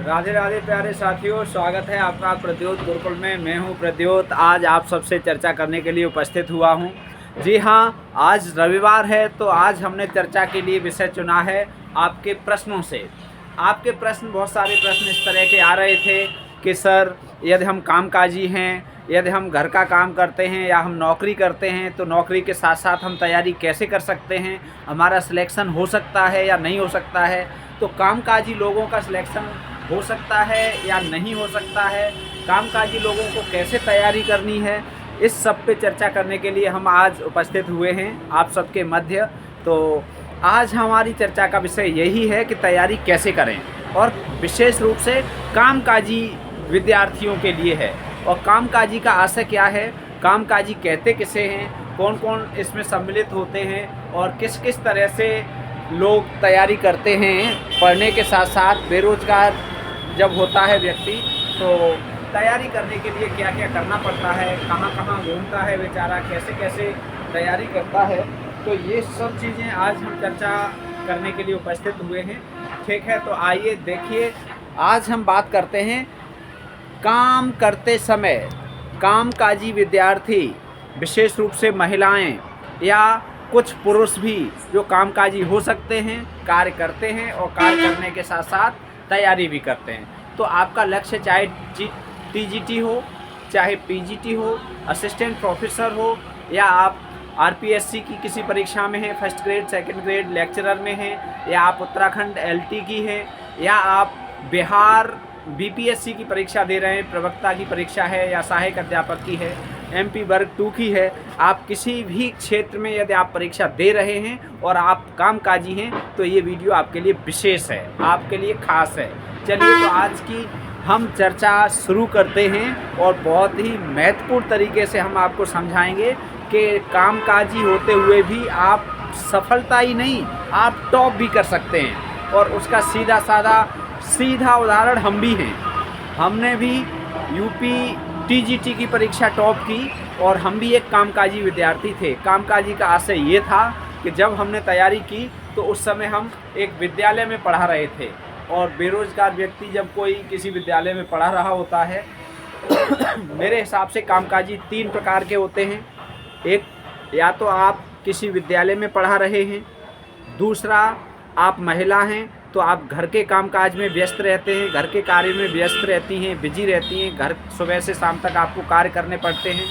राधे राधे प्यारे साथियों, स्वागत है आपका प्रद्योत गुरुकुल में। मैं हूं प्रद्योत। आज आप सबसे चर्चा करने के लिए उपस्थित हुआ हूं। जी हां, आज रविवार है तो आज हमने चर्चा के लिए विषय चुना है आपके प्रश्नों से। आपके प्रश्न, बहुत सारे प्रश्न इस तरह के आ रहे थे कि सर, यदि हम कामकाजी हैं, यदि हम घर का काम करते हैं या हम नौकरी करते हैं तो नौकरी के साथ साथ हम तैयारी कैसे कर सकते हैं, हमारा सिलेक्शन हो सकता है या नहीं हो सकता है। तो कामकाजी लोगों का सिलेक्शन हो सकता है या नहीं हो सकता है, कामकाजी लोगों को कैसे तैयारी करनी है, इस सब पे चर्चा करने के लिए हम आज उपस्थित हुए हैं आप सबके मध्य। तो आज हमारी चर्चा का विषय यही है कि तैयारी कैसे करें, और विशेष रूप से कामकाजी विद्यार्थियों के लिए है। और कामकाजी का आशय क्या है, कामकाजी कहते किसे हैं, कौन कौन इसमें सम्मिलित होते हैं और किस किस तरह से लोग तैयारी करते हैं। पढ़ने के साथ साथ बेरोजगार जब होता है व्यक्ति तो तैयारी करने के लिए क्या क्या करना पड़ता है, कहाँ कहाँ घूमता है बेचारा, कैसे कैसे तैयारी करता है। तो ये सब चीज़ें आज हम चर्चा करने के लिए उपस्थित हुए हैं। ठीक है, तो आइए देखिए, आज हम बात करते हैं काम करते समय कामकाजी विद्यार्थी, विशेष रूप से महिलाएं या कुछ पुरुष भी जो कामकाजी हो सकते हैं, कार्य करते हैं और कार्य करने के साथ साथ तैयारी भी करते हैं। तो आपका लक्ष्य चाहे टीजीटी हो, चाहे पीजीटी हो, असिस्टेंट प्रोफेसर हो, या आप आरपीएससी की किसी परीक्षा में हैं, first grade second grade lecturer में हैं, या आप उत्तराखंड एलटी की हैं, या आप बिहार बीपीएससी की परीक्षा दे रहे हैं, प्रवक्ता की परीक्षा है, या सहायक अध्यापक की है, एमपी वर्ग 2 की है, आप किसी भी क्षेत्र में यदि आप परीक्षा दे रहे हैं और आप कामकाजी हैं तो ये वीडियो आपके लिए विशेष है, आपके लिए खास है। चलिए, तो आज की हम चर्चा शुरू करते हैं और बहुत ही महत्वपूर्ण तरीके से हम आपको समझाएंगे कि कामकाजी होते हुए भी आप सफलता ही नहीं, आप टॉप भी कर सकते हैं। और उसका सीधा उदाहरण हम भी हैं। हमने भी यूपी टीजीटी की परीक्षा टॉप की और हम भी एक कामकाजी विद्यार्थी थे। कामकाजी का आशय ये था कि जब हमने तैयारी की तो उस समय हम एक विद्यालय में पढ़ा रहे थे, और बेरोजगार व्यक्ति जब कोई किसी विद्यालय में पढ़ा रहा होता है मेरे हिसाब से कामकाजी 3 प्रकार के होते हैं। एक, या तो आप किसी विद्यालय में पढ़ा रहे हैं, दूसरा आप महिला हैं तो आप घर के कामकाज में व्यस्त रहते हैं, घर के कार्य में व्यस्त रहती हैं, बिजी रहती हैं, घर सुबह से शाम तक आपको कार्य करने पड़ते हैं।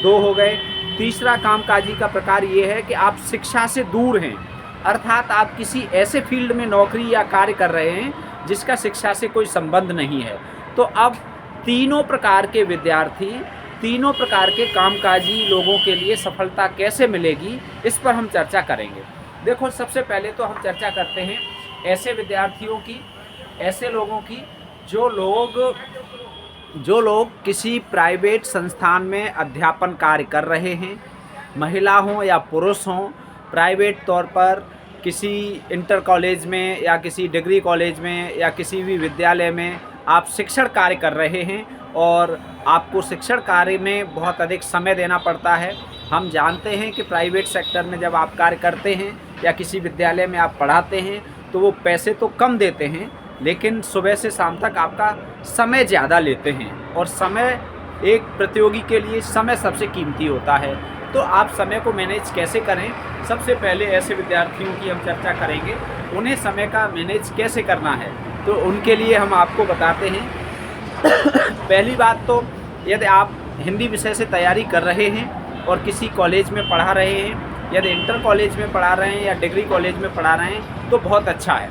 2 हो गए। तीसरा कामकाजी का प्रकार ये है कि आप शिक्षा से दूर हैं, अर्थात आप किसी ऐसे फील्ड में नौकरी या कार्य कर रहे हैं जिसका शिक्षा से कोई संबंध नहीं है। तो अब तीनों प्रकार के विद्यार्थी, तीनों प्रकार के कामकाजी लोगों के लिए सफलता कैसे मिलेगी, इस पर हम चर्चा करेंगे। देखो, सबसे पहले तो हम चर्चा करते हैं ऐसे विद्यार्थियों की, ऐसे लोगों की जो लोग किसी प्राइवेट संस्थान में अध्यापन कार्य कर रहे हैं, महिला हों या पुरुष हों। प्राइवेट तौर पर किसी इंटर कॉलेज में या किसी डिग्री कॉलेज में या किसी भी विद्यालय में आप शिक्षण कार्य कर रहे हैं और आपको शिक्षण कार्य में बहुत अधिक समय देना पड़ता है। हम जानते हैं कि प्राइवेट सेक्टर में जब आप कार्य करते हैं या किसी विद्यालय में आप पढ़ाते हैं तो वो पैसे तो कम देते हैं, लेकिन सुबह से शाम तक आपका समय ज़्यादा लेते हैं, और समय, एक प्रतियोगी के लिए समय सबसे कीमती होता है। तो आप समय को मैनेज कैसे करें, सबसे पहले ऐसे विद्यार्थियों की हम चर्चा करेंगे, उन्हें समय का मैनेज कैसे करना है। तो उनके लिए हम आपको बताते हैं पहली बात तो, यदि आप हिंदी विषय से तैयारी कर रहे हैं और किसी कॉलेज में पढ़ा रहे हैं, यदि इंटर कॉलेज में पढ़ा रहे हैं या डिग्री कॉलेज में पढ़ा रहे हैं तो बहुत अच्छा है।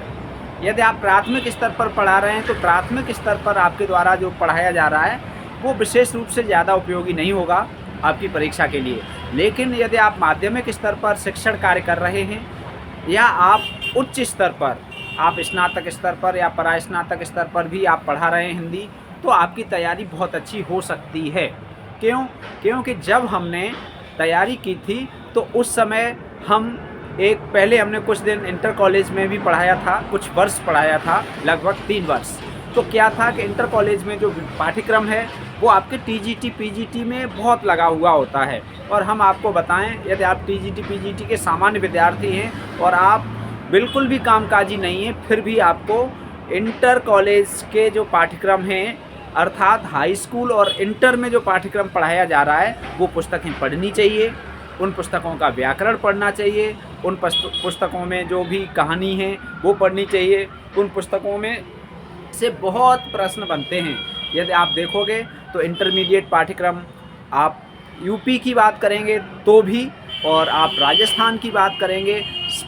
यदि आप प्राथमिक स्तर पर पढ़ा रहे हैं तो प्राथमिक स्तर पर आपके द्वारा जो पढ़ाया जा रहा है वो विशेष रूप से ज़्यादा उपयोगी नहीं होगा आपकी परीक्षा के लिए। लेकिन यदि आप माध्यमिक स्तर पर शिक्षण कार्य कर रहे हैं या आप उच्च स्तर पर, आप स्नातक स्तर पर या परास्नातक स्तर पर भी आप पढ़ा रहे हैं हिंदी, तो आपकी तैयारी बहुत अच्छी हो सकती है। क्यों? क्योंकि जब हमने तैयारी की थी तो उस समय पहले हमने कुछ दिन इंटर कॉलेज में भी पढ़ाया था, कुछ वर्ष पढ़ाया था, लगभग 3 वर्ष। तो क्या था कि इंटर कॉलेज में जो पाठ्यक्रम है वो आपके टीजीटी पीजीटी में बहुत लगा हुआ होता है। और हम आपको बताएं, यदि आप टीजीटी पीजीटी के सामान्य विद्यार्थी हैं और आप बिल्कुल भी कामकाजी नहीं हैं, फिर भी आपको इंटर कॉलेज के जो पाठ्यक्रम हैं, अर्थात हाई स्कूल और इंटर में जो पाठ्यक्रम पढ़ाया जा रहा है वो पुस्तकें पढ़नी चाहिए। उन पुस्तकों का व्याकरण पढ़ना चाहिए, उन पुस्तकों में जो भी कहानी है वो पढ़नी चाहिए। उन पुस्तकों में से बहुत प्रश्न बनते हैं। यदि आप देखोगे तो इंटरमीडिएट पाठ्यक्रम आप यूपी की बात करेंगे तो भी, और आप राजस्थान की बात करेंगे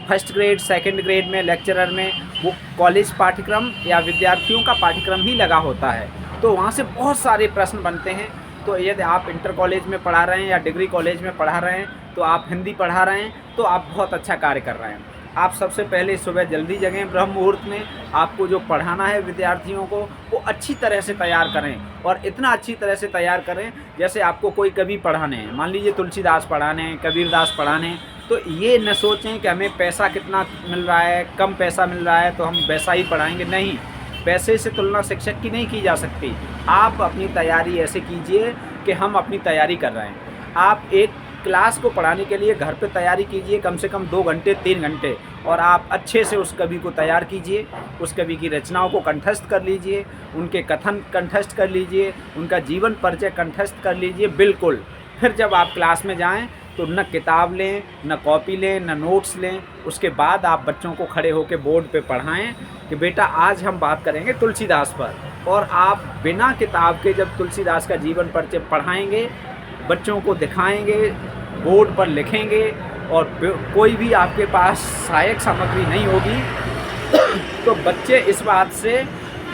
फर्स्ट ग्रेड सेकंड ग्रेड में लेक्चरर में, वो कॉलेज पाठ्यक्रम या विद्यार्थियों का पाठ्यक्रम ही लगा होता है। तो वहाँ से बहुत सारे प्रश्न बनते हैं। तो यदि आप इंटर कॉलेज में पढ़ा रहे हैं या डिग्री कॉलेज में पढ़ा रहे हैं, तो आप हिंदी पढ़ा रहे हैं तो आप बहुत अच्छा कार्य कर रहे हैं। आप सबसे पहले सुबह जल्दी जगें, ब्रह्म मुहूर्त में। आपको जो पढ़ाना है विद्यार्थियों को वो अच्छी तरह से तैयार करें, और इतना अच्छी तरह से तैयार करें जैसे आपको कोई कवि पढ़ाने हैं। मान लीजिए तुलसीदास पढ़ाने हैं, कबीरदास पढ़ाने हैं, तो ये न सोचें कि हमें पैसा कितना मिल रहा है, कम पैसा मिल रहा है तो हम वैसा ही पढ़ाएंगे। नहीं, पैसे से तुलना शिक्षक की नहीं की जा सकती। आप अपनी तैयारी ऐसे कीजिए कि हम अपनी तैयारी कर रहे हैं। आप एक क्लास को पढ़ाने के लिए घर पे तैयारी कीजिए कम से कम 2 घंटे 3 घंटे, और आप अच्छे से उस कवि को तैयार कीजिए, उस कवि की रचनाओं को कंठस्थ कर लीजिए, उनके कथन कंठस्थ कर लीजिए, उनका जीवन परिचय कंठस्थ कर लीजिए। बिल्कुल। फिर जब आप क्लास में जाएं तो न किताब लें, न कॉपी लें, न नोट्स लें। उसके बाद आप बच्चों को खड़े होकर बोर्ड पे पढ़ाएं कि बेटा आज हम बात करेंगे तुलसीदास पर, और आप बिना किताब के जब तुलसीदास का जीवन परिचय पढ़ाएंगे, बच्चों को दिखाएंगे, बोर्ड पर लिखेंगे, और कोई भी आपके पास सहायक सामग्री नहीं होगी तो बच्चे इस बात से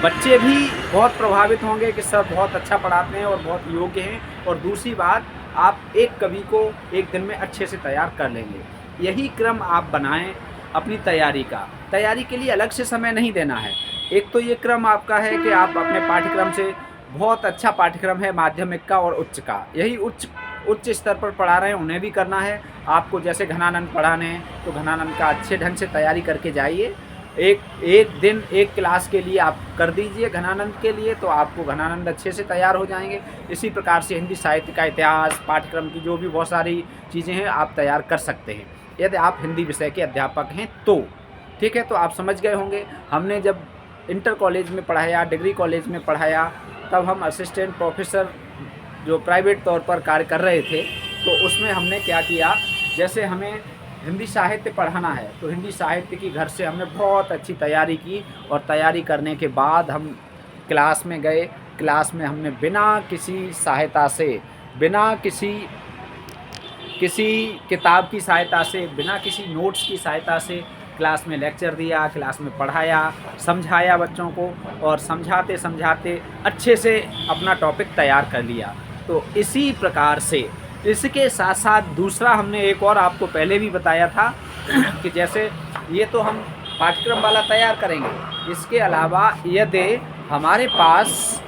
बच्चे भी बहुत प्रभावित होंगे कि सर बहुत अच्छा पढ़ाते हैं और बहुत योग्य हैं। और दूसरी बात, आप एक कवि को एक दिन में अच्छे से तैयार कर लेंगे। यही क्रम आप बनाएं अपनी तैयारी का। तैयारी के लिए अलग से समय नहीं देना है। एक तो ये क्रम आपका है कि आप अपने पाठ्यक्रम से, बहुत अच्छा पाठ्यक्रम है माध्यमिक का और उच्च का, यही उच्च स्तर पर पढ़ा रहे हैं उन्हें भी करना है। आपको जैसे घनानंद पढ़ाने हैं तो घनानंद का अच्छे ढंग से तैयारी करके जाइए। एक दिन एक क्लास के लिए आप कर दीजिए घनानंद के लिए, तो आपको घनानंद अच्छे से तैयार हो जाएंगे। इसी प्रकार से हिंदी साहित्य का इतिहास पाठ्यक्रम की जो भी बहुत सारी चीज़ें हैं आप तैयार कर सकते हैं, यदि आप हिंदी विषय के अध्यापक हैं तो। ठीक है, तो आप समझ गए होंगे। हमने जब इंटर कॉलेज में पढ़ाया, डिग्री कॉलेज में पढ़ाया, तब हम असिस्टेंट प्रोफेसर जो प्राइवेट तौर पर कार्य कर रहे थे, तो उसमें हमने क्या किया, जैसे हमें हिंदी साहित्य पढ़ाना है तो हिंदी साहित्य की घर से हमने बहुत अच्छी तैयारी की, और तैयारी करने के बाद हम क्लास में गए। क्लास में हमने बिना किसी सहायता से, बिना किसी किताब की सहायता से, बिना किसी नोट्स की सहायता से क्लास में लेक्चर दिया, क्लास में पढ़ाया, समझाया बच्चों को, और समझाते समझाते अच्छे से अपना टॉपिक तैयार कर लिया। तो इसी प्रकार से इसके साथ साथ दूसरा हमने एक और आपको पहले भी बताया था कि जैसे ये तो हम पाठ्यक्रम वाला तैयार करेंगे, इसके अलावा यदि हमारे पास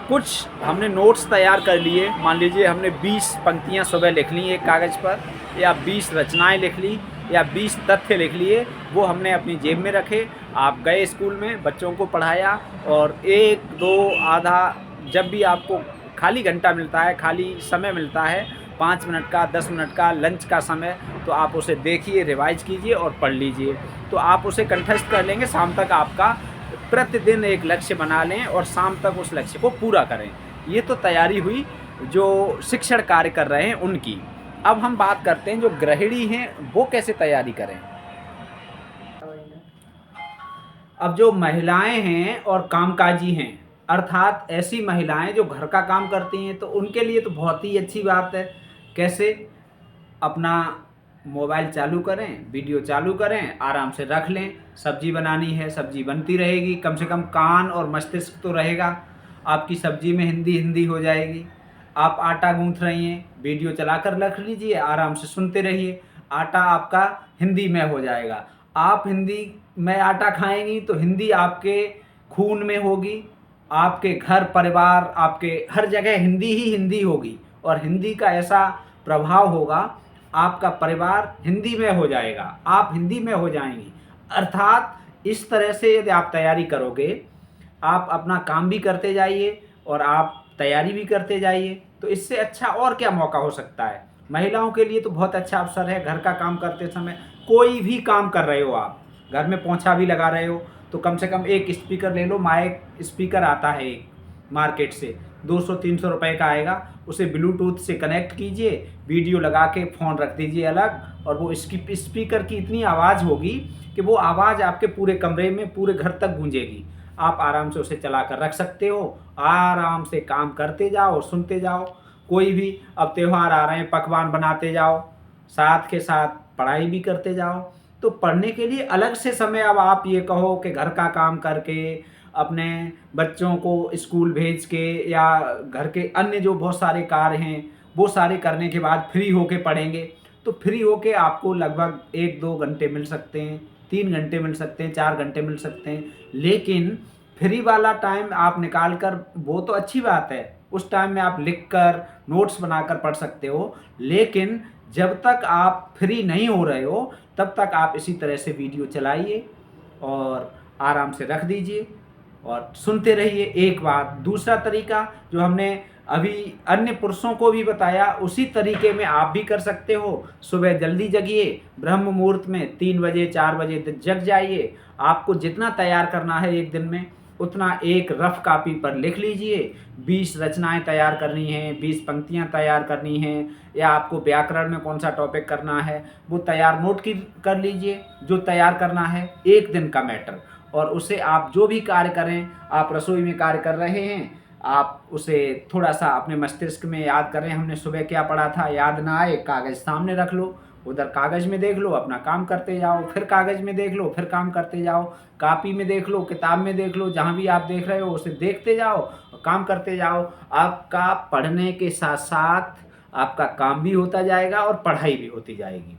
कुछ हमने नोट्स तैयार कर लिए, मान लीजिए हमने 20 पंक्तियाँ सुबह लिख ली एक कागज़ पर, या 20 रचनाएं लिख ली, या 20 तथ्य लिख लिए, वो हमने अपनी जेब में रखे। आप गए स्कूल में, बच्चों को पढ़ाया, और 1 2 आधा, जब भी आपको खाली घंटा मिलता है, खाली समय मिलता है, 5 मिनट का 10 मिनट का लंच का समय, तो आप उसे देखिए, रिवाइज कीजिए और पढ़ लीजिए। तो आप उसे कंठस्थ कर लेंगे। शाम तक आपका प्रतिदिन एक लक्ष्य बना लें और शाम तक उस लक्ष्य को पूरा करें। ये तो तैयारी हुई जो शिक्षण कार्य कर रहे हैं उनकी। अब हम बात करते हैं जो गृहिणी हैं वो कैसे तैयारी करें। अब जो महिलाएं हैं और कामकाजी हैं, अर्थात ऐसी महिलाएं जो घर का काम करती हैं, तो उनके लिए तो बहुत ही अच्छी बात है। कैसे? अपना मोबाइल चालू करें, वीडियो चालू करें, आराम से रख लें। सब्जी बनानी है, सब्जी बनती रहेगी, कम से कम कान और मस्तिष्क तो रहेगा। आपकी सब्जी में हिंदी हो जाएगी। आप आटा गूंथ रही हैं, वीडियो चलाकर रख लीजिए, आराम से सुनते रहिए, आटा आपका हिंदी में हो जाएगा। आप हिंदी में आटा खाएंगी तो हिंदी आपके खून में होगी। आपके घर परिवार, आपके हर जगह हिंदी ही हिंदी होगी, और हिंदी का ऐसा प्रभाव होगा, आपका परिवार हिंदी में हो जाएगा, आप हिंदी में हो जाएंगी। अर्थात इस तरह से यदि आप तैयारी करोगे, आप अपना काम भी करते जाइए और आप तैयारी भी करते जाइए, तो इससे अच्छा और क्या मौका हो सकता है। महिलाओं के लिए तो बहुत अच्छा अवसर है। घर का काम करते समय, कोई भी काम कर रहे हो, आप घर में पोंछा भी लगा रहे हो तो कम से कम एक स्पीकर ले लो। माइक स्पीकर आता है एक मार्केट से, 200-300 रुपये का आएगा। उसे ब्लूटूथ से कनेक्ट कीजिए, वीडियो लगा के फ़ोन रख दीजिए अलग, और वो इसकी स्पीकर की इतनी आवाज़ होगी कि वो आवाज़ आपके पूरे कमरे में, पूरे घर तक गूंजेगी। आप आराम से उसे चला कर रख सकते हो, आराम से काम करते जाओ, सुनते जाओ। कोई भी अब त्यौहार आ रहे हैं, पकवान बनाते जाओ, साथ के साथ पढ़ाई भी करते जाओ। तो पढ़ने के लिए अलग से समय, अब आप ये कहो कि घर का काम करके, अपने बच्चों को स्कूल भेज के, या घर के अन्य जो बहुत सारे कार्य हैं वो सारे करने के बाद फ्री होके पढ़ेंगे, तो फ्री होके आपको लगभग 1-2 घंटे मिल सकते हैं, 3 घंटे मिल सकते हैं, 4 घंटे मिल सकते हैं। लेकिन फ्री वाला टाइम आप निकाल कर, वो तो अच्छी बात है, उस टाइम में आप लिख कर नोट्स बनाकर पढ़ सकते हो। लेकिन जब तक आप फ्री नहीं हो रहे हो तब तक आप इसी तरह से वीडियो चलाइए और आराम से रख दीजिए और सुनते रहिए। एक बात। दूसरा तरीका जो हमने अभी अन्य पुरुषों को भी बताया, उसी तरीके में आप भी कर सकते हो। सुबह जल्दी जगिए, ब्रह्म मुहूर्त में 3 बजे 4 बजे जग जाइए। आपको जितना तैयार करना है एक दिन में, उतना एक रफ कॉपी पर लिख लीजिए। 20 रचनाएं तैयार करनी हैं, 20 पंक्तियां तैयार करनी हैं, या आपको व्याकरण में कौन सा टॉपिक करना है वो तैयार नोट की कर लीजिए। जो तैयार करना है, एक दिन का मैटर, और उसे आप जो भी कार्य करें, आप रसोई में कार्य कर रहे हैं, आप उसे थोड़ा सा अपने मस्तिष्क में याद करें, हमने सुबह क्या पढ़ा था, याद ना आए, कागज़ सामने रख लो, उधर कागज़ में देख लो, अपना काम करते जाओ, फिर कागज़ में देख लो, फिर काम करते जाओ, कॉपी में देख लो, किताब में देख लो, जहाँ भी आप देख रहे हो उसे देखते जाओ और काम करते जाओ। आपका पढ़ने के साथ साथ आपका काम भी होता जाएगा और पढ़ाई भी होती जाएगी।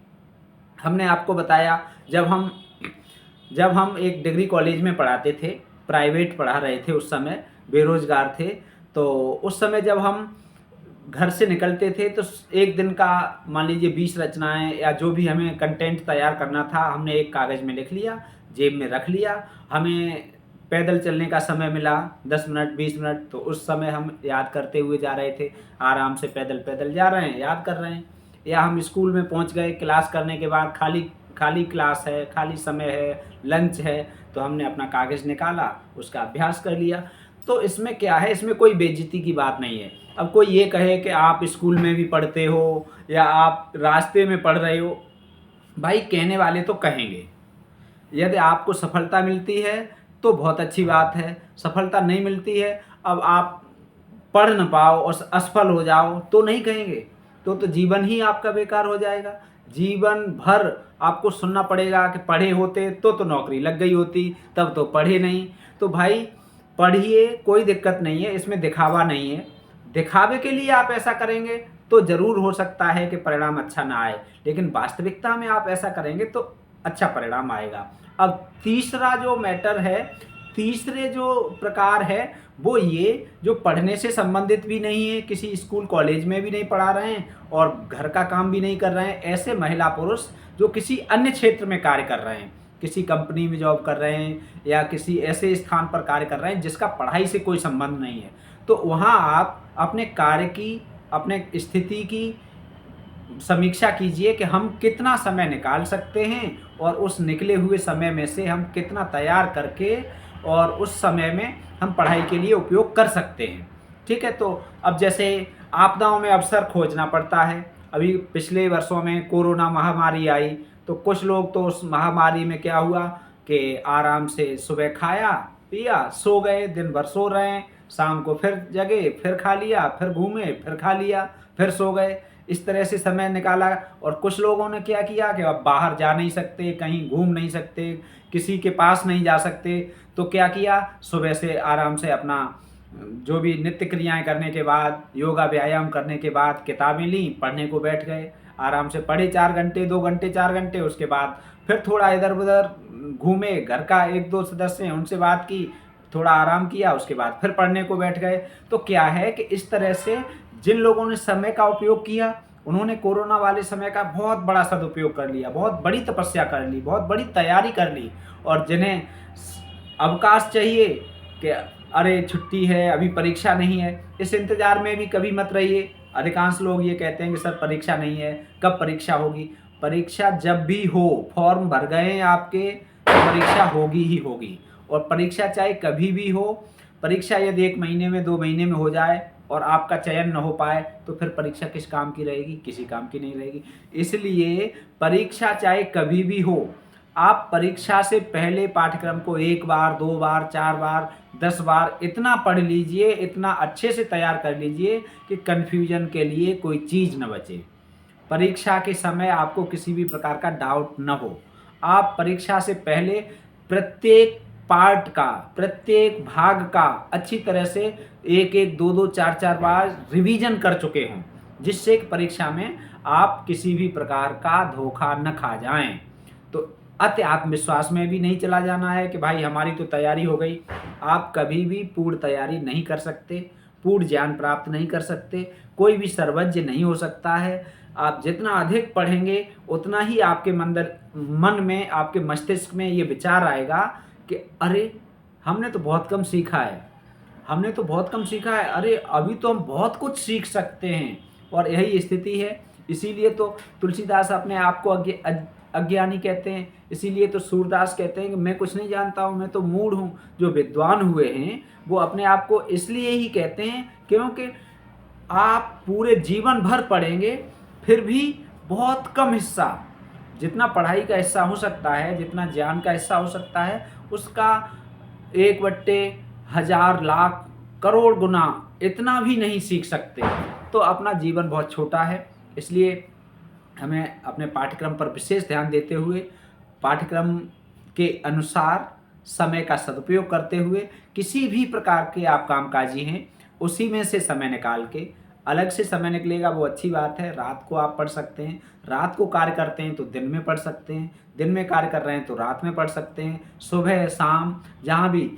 हमने आपको बताया, जब हम एक डिग्री कॉलेज में पढ़ाते थे, प्राइवेट पढ़ा रहे थे, उस समय बेरोज़गार थे, तो उस समय जब हम घर से निकलते थे तो एक दिन का मान लीजिए 20 रचनाएं या जो भी हमें कंटेंट तैयार करना था, हमने एक कागज़ में लिख लिया, जेब में रख लिया। हमें पैदल चलने का समय मिला 10 मिनट 20 मिनट, तो उस समय हम याद करते हुए जा रहे थे, आराम से पैदल पैदल जा रहे हैं, याद कर रहे हैं। या हम स्कूल में पहुंच गए, क्लास करने के बाद खाली क्लास है, खाली समय है, लंच है, तो हमने अपना कागज़ निकाला, उसका अभ्यास कर लिया। तो इसमें क्या है, इसमें कोई बेइज्जती की बात नहीं है। अब कोई ये कहे कि आप स्कूल में भी पढ़ते हो या आप रास्ते में पढ़ रहे हो, भाई कहने वाले तो कहेंगे। यदि आपको सफलता मिलती है तो बहुत अच्छी बात है, सफलता नहीं मिलती है, अब आप पढ़ न पाओ और असफल हो जाओ तो नहीं कहेंगे, तो जीवन ही आपका बेकार हो जाएगा। जीवन भर आपको सुनना पड़ेगा कि पढ़े होते तो नौकरी लग गई होती, तब तो पढ़े नहीं। तो भाई पढ़िए, कोई दिक्कत नहीं है, इसमें दिखावा नहीं है। दिखावे के लिए आप ऐसा करेंगे तो ज़रूर हो सकता है कि परिणाम अच्छा ना आए, लेकिन वास्तविकता में आप ऐसा करेंगे तो अच्छा परिणाम आएगा। अब तीसरा जो मैटर है, तीसरे जो प्रकार है, वो ये जो पढ़ने से संबंधित भी नहीं है, किसी स्कूल कॉलेज में भी नहीं पढ़ा रहे हैं और घर का काम भी नहीं कर रहे हैं, ऐसे महिला पुरुष जो किसी अन्य क्षेत्र में कार्य कर रहे हैं, किसी कंपनी में जॉब कर रहे हैं या किसी ऐसे स्थान पर कार्य कर रहे हैं जिसका पढ़ाई से कोई संबंध नहीं है, तो वहाँ आप अपने कार्य की, अपने स्थिति की समीक्षा कीजिए कि हम कितना समय निकाल सकते हैं और उस निकले हुए समय में से हम कितना तैयार करके और उस समय में हम पढ़ाई के लिए उपयोग कर सकते हैं। ठीक है, तो अब जैसे आपदाओं में अवसर खोजना पड़ता है। अभी पिछले वर्षों में कोरोना महामारी आई, तो कुछ लोग तो उस महामारी में क्या हुआ कि आराम से सुबह खाया पिया, सो गए, दिन भर सो रहे हैं, शाम को फिर जगे, फिर खा लिया, फिर घूमे, फिर खा लिया, फिर सो गए, इस तरह से समय निकाला। और कुछ लोगों ने क्या किया कि अब बाहर जा नहीं सकते, कहीं घूम नहीं सकते, किसी के पास नहीं जा सकते, तो क्या किया, सुबह से आराम से अपना जो भी नित्य क्रियाएं करने के बाद, योगा व्यायाम करने के बाद किताबें ली, पढ़ने को बैठ गए, आराम से पढ़े 4 घंटे 2 घंटे 4 घंटे, उसके बाद फिर थोड़ा इधर उधर घूमे, घर का 1-2 सदस्य हैं उनसे बात की, थोड़ा आराम किया, उसके बाद फिर पढ़ने को बैठ गए। तो क्या है कि इस तरह से जिन लोगों ने समय का उपयोग किया, उन्होंने कोरोना वाले समय का बहुत बड़ा सदुपयोग कर लिया, बहुत बड़ी तपस्या कर ली, बहुत बड़ी तैयारी कर ली। और जिन्हें अवकाश चाहिए कि अरे छुट्टी है, अभी परीक्षा नहीं है, इस इंतज़ार में भी कभी मत रहिए। अधिकांश लोग ये कहते हैं कि सर परीक्षा नहीं है, कब परीक्षा होगी। परीक्षा जब भी हो, फॉर्म भर गए हैं आपके, तो परीक्षा होगी ही होगी। और परीक्षा चाहे कभी भी हो, परीक्षा यदि 1 महीने में 2 महीने में हो जाए और आपका चयन न हो पाए तो फिर परीक्षा किस काम की रहेगी? किसी काम की नहीं रहेगी। इसलिए परीक्षा चाहे कभी भी हो, आप परीक्षा से पहले पाठ्यक्रम को 1 बार, 2 बार, 4 बार, 10 बार इतना पढ़ लीजिए, इतना अच्छे से तैयार कर लीजिए कि कन्फ्यूजन के लिए कोई चीज़ न बचे। परीक्षा के समय आपको किसी भी प्रकार का डाउट न हो। आप परीक्षा से पहले प्रत्येक पार्ट का, प्रत्येक भाग का अच्छी तरह से 1-1, 2-2, 4-4 बार रिवीजन कर चुके हों, जिससे कि परीक्षा में आप किसी भी प्रकार का धोखा न खा जाएँ। तो अति आत्मविश्वास में भी नहीं चला जाना है कि भाई हमारी तो तैयारी हो गई। आप कभी भी पूर्ण तैयारी नहीं कर सकते, पूर्ण ज्ञान प्राप्त नहीं कर सकते, कोई भी सर्वज्ञ नहीं हो सकता है। आप जितना अधिक पढ़ेंगे उतना ही आपके मन में, आपके मस्तिष्क में ये विचार आएगा कि अरे! हमने तो बहुत कम सीखा है, हमने तो बहुत कम सीखा है, अरे! अभी तो हम बहुत कुछ सीख सकते हैं। और यही स्थिति है, इसीलिए तो तुलसीदास अपने आप को अज्ञानी कहते हैं, इसीलिए तो सूरदास कहते हैं कि मैं कुछ नहीं जानता हूँ, मैं तो मूढ़ हूँ। जो विद्वान हुए हैं वो अपने आप को इसलिए ही कहते हैं क्योंकि आप पूरे जीवन भर पढ़ेंगे फिर भी बहुत कम हिस्सा, जितना पढ़ाई का हिस्सा हो सकता है, जितना ज्ञान का हिस्सा हो सकता है, उसका 1/1000 लाख करोड़ गुना इतना भी नहीं सीख सकते। तो अपना जीवन बहुत छोटा है, इसलिए हमें अपने पाठ्यक्रम पर विशेष ध्यान देते हुए, पाठ्यक्रम के अनुसार समय का सदुपयोग करते हुए, किसी भी प्रकार के आप कामकाजी हैं, उसी में से समय निकाल के, अलग से समय निकलेगा वो अच्छी बात है। रात को आप पढ़ सकते हैं, रात को कार्य करते हैं तो दिन में पढ़ सकते हैं, दिन में कार्य कर रहे हैं तो रात में पढ़ सकते हैं। सुबह, शाम, जहाँ भी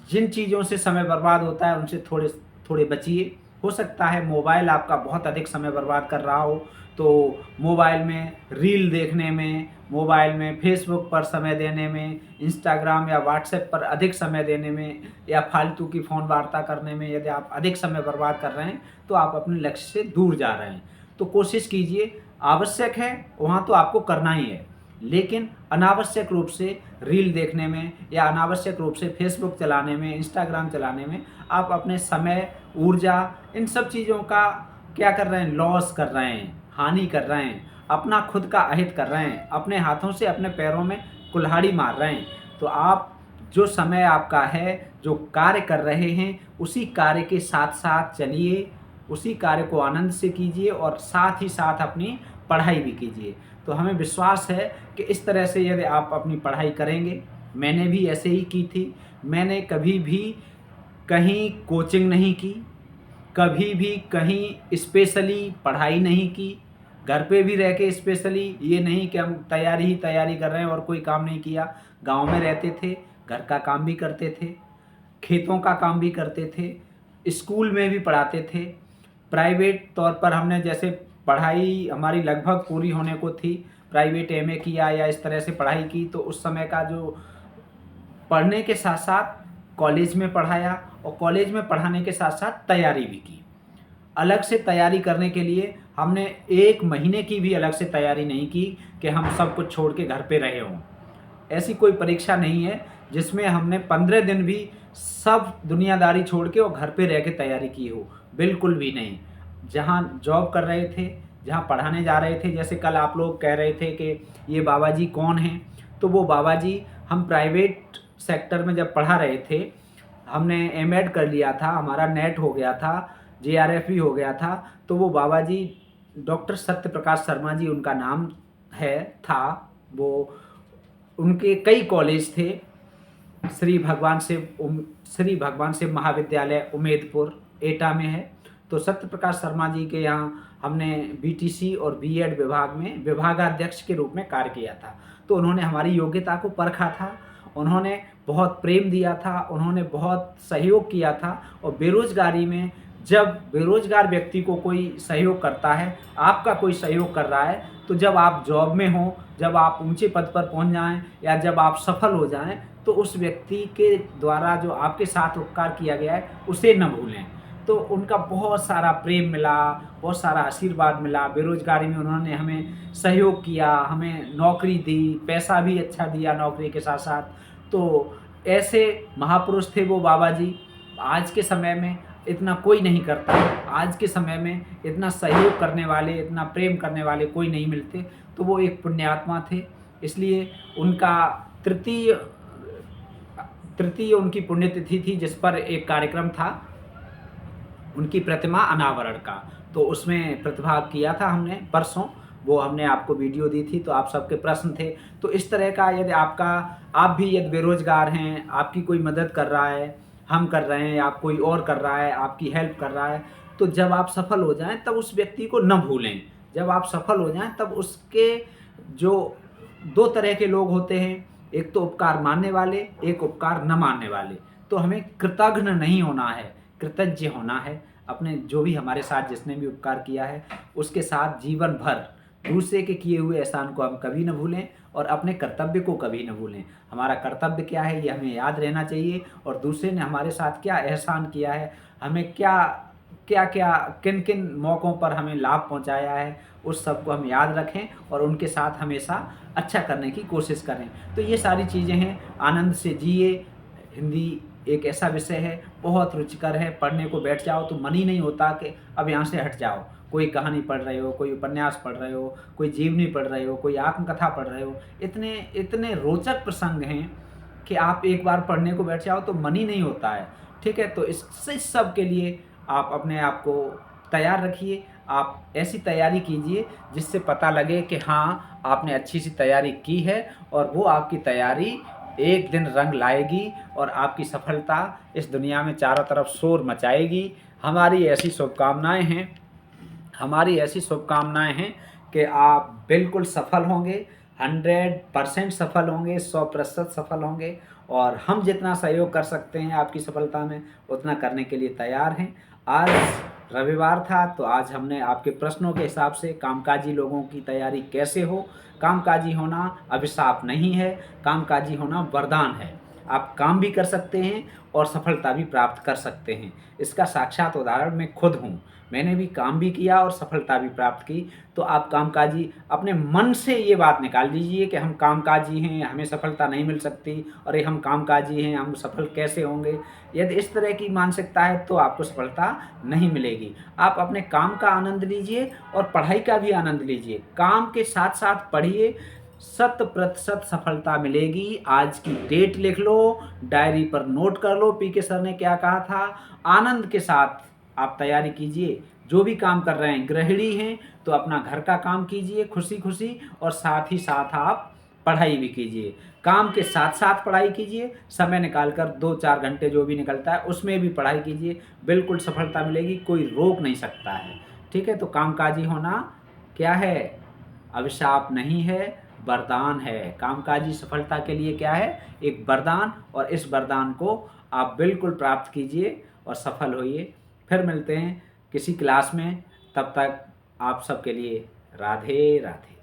जिन चीज़ों से समय बर्बाद होता है उनसे थोड़े थोड़े बचिए। हो सकता है मोबाइल आपका बहुत अधिक समय बर्बाद कर रहा हो, तो मोबाइल में रील देखने में, मोबाइल में फेसबुक पर समय देने में, इंस्टाग्राम या व्हाट्सएप पर अधिक समय देने में, या फालतू की फ़ोन वार्ता करने में यदि आप अधिक समय बर्बाद कर रहे हैं तो आप अपने लक्ष्य से दूर जा रहे हैं। तो कोशिश कीजिए, आवश्यक है वहाँ तो आपको करना ही है, लेकिन अनावश्यक रूप से रील देखने में या अनावश्यक रूप से फेसबुक चलाने में, इंस्टाग्राम चलाने में आप अपने समय, ऊर्जा, इन सब चीज़ों का क्या कर रहे हैं? लॉस कर रहे हैं, हानि कर रहे हैं, अपना खुद का अहित कर रहे हैं, अपने हाथों से अपने पैरों में कुल्हाड़ी मार रहे हैं। तो आप जो समय आपका है, जो कार्य कर रहे हैं, उसी कार्य के साथ-साथ चलिए, उसी कार्य को आनंद से कीजिए और साथ ही साथ अपनी पढ़ाई भी कीजिए। तो हमें विश्वास है कि इस तरह से यदि आप अपनी पढ़ाई करेंगे, मैंने भी ऐसे ही की थी। मैंने कभी भी कहीं कोचिंग नहीं की, कभी भी कहीं स्पेशली पढ़ाई नहीं की, घर पे भी रह के स्पेशली ये नहीं कि हम तैयारी ही तैयारी कर रहे हैं और कोई काम नहीं किया। गाँव में रहते थे, घर का काम भी करते थे, खेतों का काम भी करते थे, स्कूल में भी पढ़ाते थे। प्राइवेट तौर पर हमने जैसे पढ़ाई हमारी लगभग पूरी होने को थी, प्राइवेट एमए किया या इस तरह से पढ़ाई की, तो उस समय का जो पढ़ने के साथ-साथ कॉलेज में पढ़ाया और कॉलेज में पढ़ाने के साथ-साथ तैयारी भी की। अलग से तैयारी करने के लिए हमने 1 महीने की भी अलग से तैयारी नहीं की कि हम सब कुछ छोड़ के घर पे रहे हों। ऐसी कोई परीक्षा नहीं है जिसमें हमने 15 दिन भी सब दुनियादारी छोड़ के और घर पे रह के तैयारी की हो, बिल्कुल भी नहीं। जहाँ जॉब कर रहे थे, जहाँ पढ़ाने जा रहे थे, जैसे कल आप लोग कह रहे थे कि ये बाबा जी कौन हैं, तो वो बाबा जी हम प्राइवेट सेक्टर में जब पढ़ा रहे थे, हमने एमएड कर लिया था, हमारा नेट हो गया था, जेआरएफ भी हो गया था, तो वो बाबा जी डॉक्टर सत्यप्रकाश शर्मा जी उनका नाम था। वो उनके कई कॉलेज थे, श्री भगवान शिव महाविद्यालय उमेदपुर एटा में है। तो सत्यप्रकाश शर्मा जी के यहाँ हमने बीटीसी और बीएड विभाग में विभागाध्यक्ष के रूप में कार्य किया था। तो उन्होंने हमारी योग्यता को परखा था, उन्होंने बहुत प्रेम दिया था, उन्होंने बहुत सहयोग किया था। और बेरोजगारी में जब बेरोजगार व्यक्ति को कोई सहयोग करता है, आपका कोई सहयोग कर रहा है, तो जब आप जॉब में हों, जब आप ऊंचे पद पर पहुंच जाएं या जब आप सफल हो जाएं, तो उस व्यक्ति के द्वारा जो आपके साथ उपकार किया गया है उसे न भूलें। तो उनका बहुत सारा प्रेम मिला, बहुत सारा आशीर्वाद मिला। बेरोजगारी में उन्होंने हमें सहयोग किया, हमें नौकरी दी, पैसा भी अच्छा दिया नौकरी के साथ साथ। तो ऐसे महापुरुष थे वो बाबा जी, आज के समय में इतना कोई नहीं करता। आज के समय में इतना सहयोग करने वाले, इतना प्रेम करने वाले कोई नहीं मिलते। तो वो एक पुण्यात्मा थे, इसलिए उनका तृतीय तृतीय उनकी पुण्यतिथि थी, जिस पर एक कार्यक्रम था उनकी प्रतिमा अनावरण का। तो उसमें प्रतिभाग किया था हमने परसों, वो हमने आपको वीडियो दी थी। तो आप सबके प्रश्न थे। तो इस तरह का यदि आप भी यदि बेरोजगार हैं, आपकी कोई मदद कर रहा है, हम कर रहे हैं, आप कोई और कर रहा है, आपकी हेल्प कर रहा है, तो जब आप सफल हो जाएं तब उस व्यक्ति को न भूलें। जब आप सफल हो जाएं तब उसके जो दो तरह के लोग होते हैं, एक तो उपकार मानने वाले, एक उपकार न मानने वाले। तो हमें कृतघ्न नहीं होना है, कृतज्ञ होना है। अपने जो भी हमारे साथ जिसने भी उपकार किया है उसके साथ जीवन भर दूसरे के किए हुए एहसान को हम कभी न भूलें और अपने कर्तव्य को कभी न भूलें। हमारा कर्तव्य क्या है ये हमें याद रहना चाहिए, और दूसरे ने हमारे साथ क्या एहसान किया है, हमें क्या क्या क्या किन किन मौक़ों पर हमें लाभ पहुंचाया है, उस सब को हम याद रखें और उनके साथ हमेशा अच्छा करने की कोशिश करें। तो ये सारी चीज़ें हैं, आनंद से जिए। हिंदी एक ऐसा विषय है, बहुत रुचिकर है, पढ़ने को बैठ जाओ तो मन ही नहीं होता कि अब यहाँ से हट जाओ। कोई कहानी पढ़ रहे हो, कोई उपन्यास पढ़ रहे हो, कोई जीवनी पढ़ रहे हो, कोई आत्मकथा पढ़ रहे हो, इतने इतने रोचक प्रसंग हैं कि आप एक बार पढ़ने को बैठ जाओ तो मन ही नहीं होता है। ठीक है, तो इस सब के लिए आप अपने आप को तैयार रखिए। आप ऐसी तैयारी कीजिए जिससे पता लगे कि हाँ, आपने अच्छी सी तैयारी की है और वो आपकी तैयारी एक दिन रंग लाएगी और आपकी सफलता इस दुनिया में चारों तरफ शोर मचाएगी। हमारी ऐसी शुभकामनाएं हैं कि आप बिल्कुल सफल होंगे, 100% सफल होंगे, 100% सफल होंगे, और हम जितना सहयोग कर सकते हैं आपकी सफलता में उतना करने के लिए तैयार हैं। आज रविवार था तो आज हमने आपके प्रश्नों के हिसाब से कामकाजी लोगों की तैयारी कैसे हो। कामकाजी होना अभिशाप नहीं है, कामकाजी होना वरदान है। आप काम भी कर सकते हैं और सफलता भी प्राप्त कर सकते हैं। इसका साक्षात उदाहरण मैं खुद हूँ। मैंने भी काम भी किया और सफलता भी प्राप्त की। तो आप कामकाजी अपने मन से ये बात निकाल दीजिए कि हम कामकाजी हैं, हमें सफलता नहीं मिल सकती, और ये हम कामकाजी हैं, हम सफल कैसे होंगे। यदि इस तरह की मानसिकता है तो आपको सफलता नहीं मिलेगी। आप अपने काम का आनंद लीजिए और पढ़ाई का भी आनंद लीजिए। काम के साथ साथ पढ़िए, 100% सफलता मिलेगी। आज की डेट लिख लो, डायरी पर नोट कर लो, पीके सर ने क्या कहा था। आनंद के साथ आप तैयारी कीजिए। जो भी काम कर रहे हैं, गृहिणी हैं तो अपना घर का काम कीजिए खुशी खुशी, और साथ ही साथ आप पढ़ाई भी कीजिए। काम के साथ साथ पढ़ाई कीजिए, समय निकालकर 2-4 घंटे जो भी निकलता है उसमें भी पढ़ाई कीजिए। बिल्कुल सफलता मिलेगी, कोई रोक नहीं सकता है। ठीक है, तो कामकाजी होना क्या है? अभिशाप नहीं है, वरदान है। कामकाजी सफलता के लिए क्या है? एक वरदान, और इस वरदान को आप बिल्कुल प्राप्त कीजिए और सफल होइए। फिर मिलते हैं किसी क्लास में, तब तक आप सबके लिए राधे राधे।